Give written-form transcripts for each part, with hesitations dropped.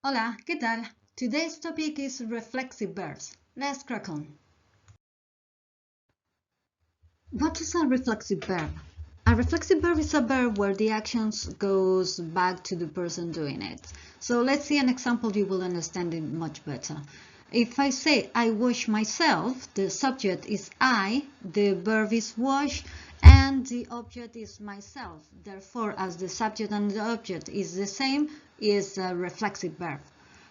Hola, ¿qué tal? Today's topic is reflexive verbs. Let's crack on. What is a reflexive verb? A reflexive verb is a verb where the actions goes back to the person doing it. So let's see an example, you will understand it much better. If I say I wash myself, the subject is I, the verb is wash, and the object is myself. Therefore, as the subject and the object is the same, is a reflexive verb.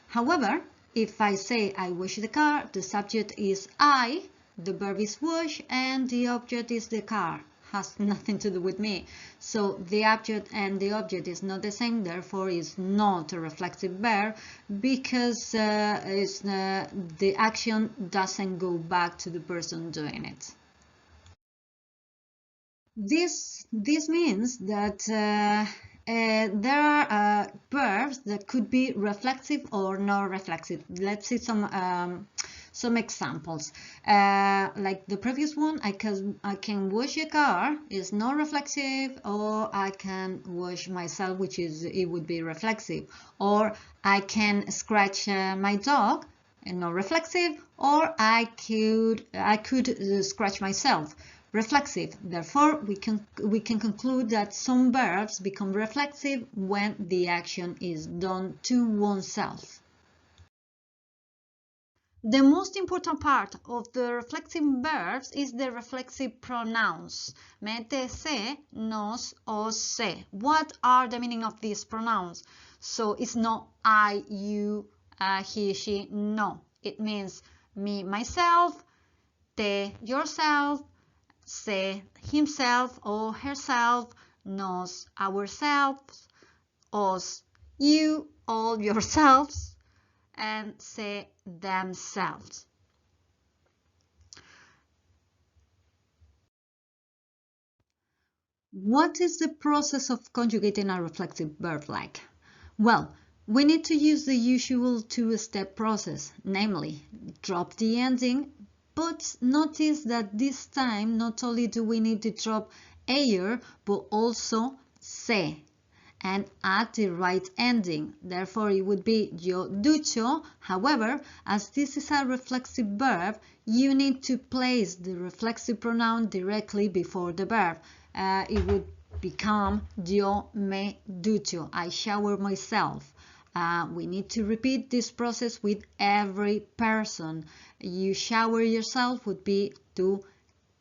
However, if I say I wash the car, the subject is I, the verb is wash, and the object is the car. Has nothing to do with me. So the object and the object is not the same, therefore is not a reflexive verb because the action doesn't go back to the person doing it. This means that there are verbs that could be reflexive or non-reflexive. Let's see some examples. Like the previous one, I can wash a car is non-reflexive, or I can wash myself, which is it would be reflexive, or I can scratch my dog, non-reflexive, or I could scratch myself. Reflexive. Therefore, we can conclude that some verbs become reflexive when the action is done to oneself. The most important part of the reflexive verbs is the reflexive pronouns. Mete, se, nos, os, se. What are the meaning of these pronouns? So it's not I, you, he, she. No. It means me, myself, te, yourself, se, himself or herself, nos, ourselves, os, you, all yourselves, and se, themselves. What is the process of conjugating a reflexive verb like? Well, we need to use the usual two-step process, namely, drop the ending, but notice that this time not only do we need to drop ayer, but also se, and add the right ending. Therefore, it would be yo ducho. However, as this is a reflexive verb, you need to place the reflexive pronoun directly before the verb. It would become yo me ducho. I shower myself. We need to repeat this process with every person. You shower yourself would be tu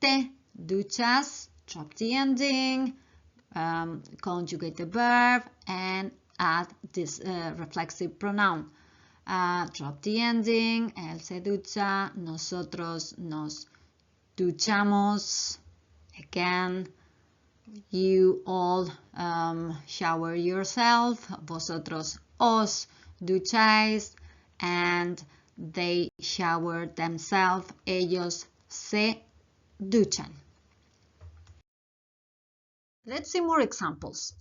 te duchas, drop the ending, conjugate the verb, and add this reflexive pronoun. Drop the ending, él se ducha, nosotros nos duchamos. Again, you all shower yourself, vosotros os ducháis, and they shower themselves, ellos se duchan. Let's see more examples.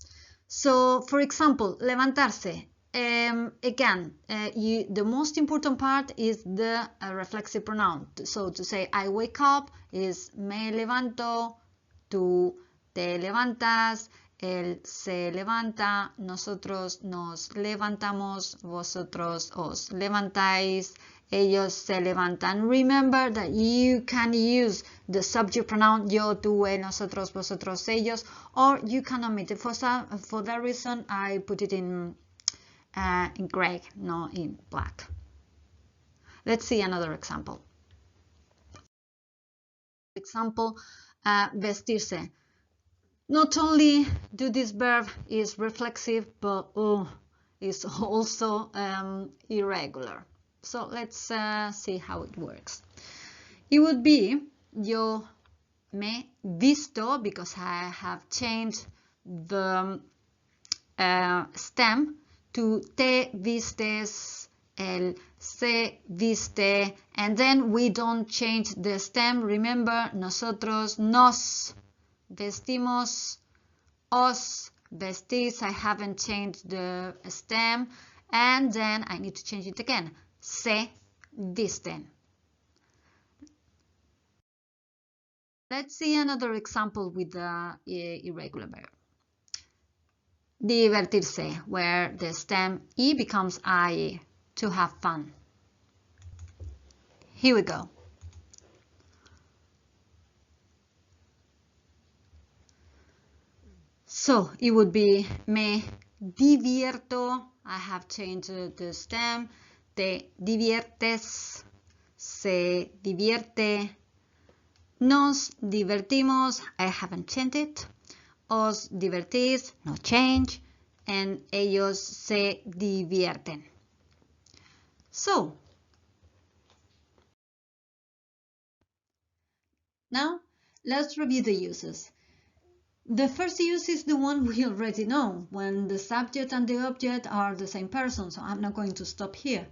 So, for example, levantarse. Again, the most important part is the reflexive pronoun. So, to say I wake up is me levanto, tú te levantas, él se levanta, nosotros nos levantamos, vosotros os levantáis, ellos se levantan. Remember that you can use the subject pronoun yo, tú, él, nosotros, vosotros, ellos, or you can omit it. For that reason, I put it in gray, not in black. Let's see another example. Example, vestirse. Not only do this verb is reflexive, but it's also irregular. So let's see how it works. It would be yo me visto, because I have changed the stem to te vistes, él se viste, and then we don't change the stem. Remember, nosotros nos vestimos, os vestís. I haven't changed the stem, and then I need to change it again. Se visten. Let's see another example with the irregular verb. divertirse, where the stem E becomes IE, to have fun. Here we go. So it would be me divierto, I have changed the stem, te diviertes, se divierte, nos divertimos, I haven't changed it, os divertís, no change, and ellos se divierten. So, now let's review the uses. The first use is the one we already know, when the subject and the object are the same person, so I'm not going to stop here.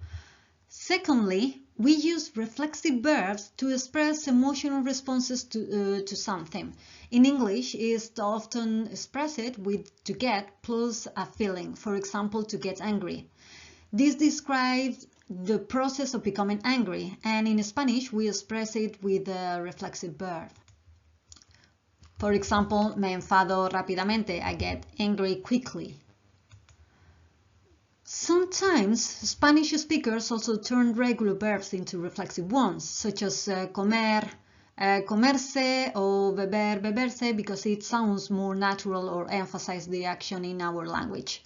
Secondly, we use reflexive verbs to express emotional responses to something. In English, it's often expressed with to get plus a feeling, for example, to get angry. This describes the process of becoming angry, and in Spanish, we express it with a reflexive verb. For example, me enfado rápidamente, I get angry quickly. Sometimes Spanish speakers also turn regular verbs into reflexive ones, such as comer, comerse, or beber, beberse, because it sounds more natural or emphasize the action in our language.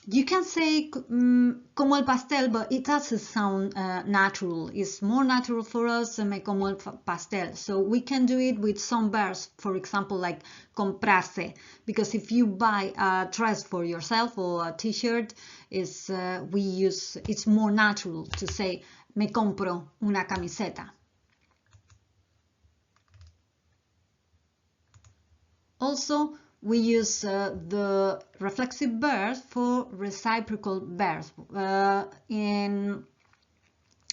You can say como el pastel, but it doesn't sound natural. It's more natural for us, me como el pastel. So we can do it with some verbs, for example, like comprarse, because if you buy a dress for yourself or a t-shirt, it's more natural to say me compro una camiseta. Also, we use the reflexive verbs for reciprocal verbs. In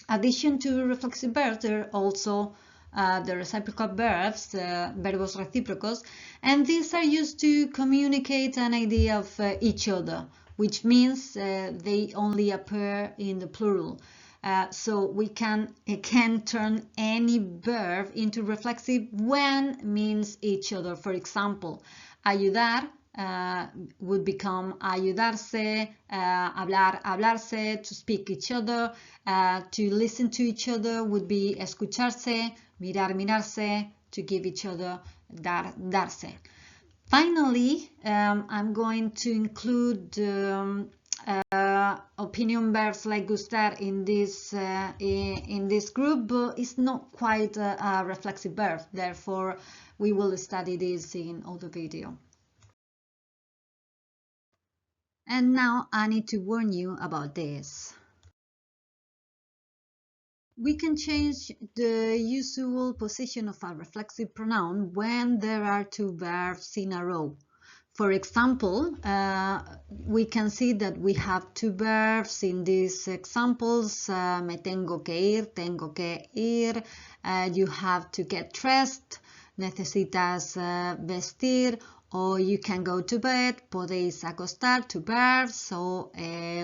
addition to reflexive verbs, there are also the reciprocal verbs, verbos recíprocos, and these are used to communicate an idea of each other, which means they only appear in the plural. So we can turn any verb into reflexive when means each other. For example, ayudar would become ayudarse, hablar, hablarse, to speak each other, to listen to each other would be escucharse, mirar, mirarse, to give each other, dar, darse. Finally, I'm going to include opinion verbs like gustar in this group, but it's not quite a reflexive verb. Therefore, we will study this in other video. And now I need to warn you about this. We can change the usual position of a reflexive pronoun when there are two verbs in a row. For example, we can see that we have two verbs in these examples. Me tengo que ir. You have to get dressed. Necesitas vestir. Or you can go to bed. Podéis acostar. Two verbs. So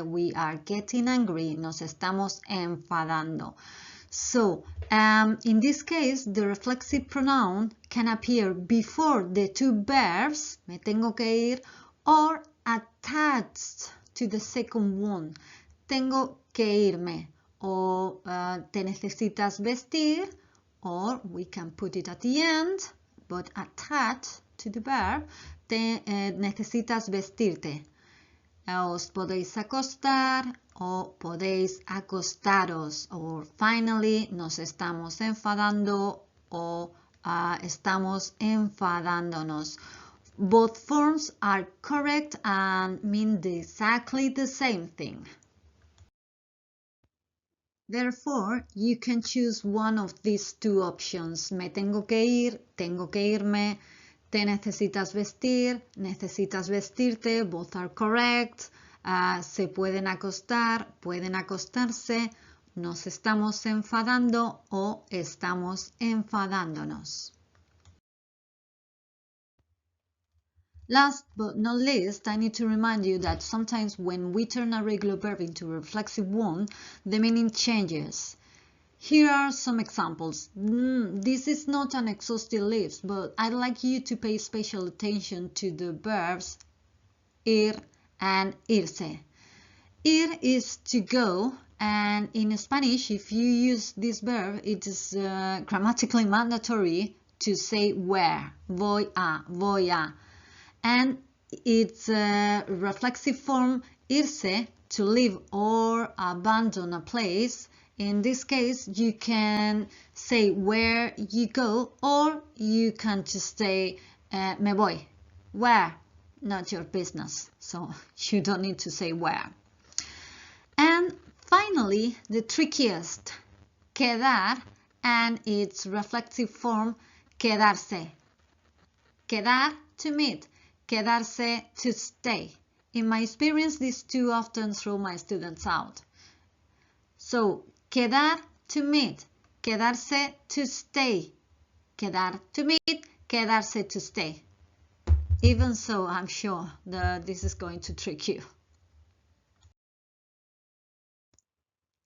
we are getting angry. Nos estamos enfadando. So, in this case, the reflexive pronoun can appear before the two verbs, me tengo que ir, or attached to the second one, tengo que irme, or te necesitas vestir, or we can put it at the end, but attached to the verb, te necesitas vestirte. Os podéis acostar o podéis acostaros, or finally nos estamos enfadando o estamos enfadándonos. Both forms are correct and mean exactly the same thing. Therefore, you can choose one of these two options. Me tengo que ir, tengo que irme. Te necesitas vestir, necesitas vestirte, both are correct. Se pueden acostar, pueden acostarse. Nos estamos enfadando o estamos enfadándonos. Last but not least, I need to remind you that sometimes when we turn a regular verb into a reflexive one, the meaning changes. Here are some examples. This is not an exhaustive list, but I'd like you to pay special attention to the verbs ir, and irse. Ir is to go, and in Spanish, if you use this verb, it is grammatically mandatory to say where, voy a. And its reflexive form, irse, to leave or abandon a place. In this case, you can say where you go, or you can just say me voy. Where? Not your business. So you don't need to say where. And finally, the trickiest, quedar, and its reflexive form, quedarse. Quedar, to meet. Quedarse, to stay. In my experience, these two often throw my students out. So, quedar, to meet. Quedarse, to stay. Quedar, to meet. Quedarse, to stay. Even so, I'm sure that this is going to trick you.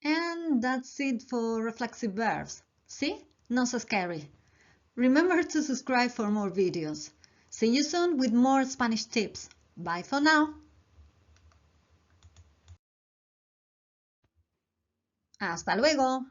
And that's it for reflexive verbs. See? Not so scary. Remember to subscribe for more videos. See you soon with more Spanish tips. Bye for now. Hasta luego.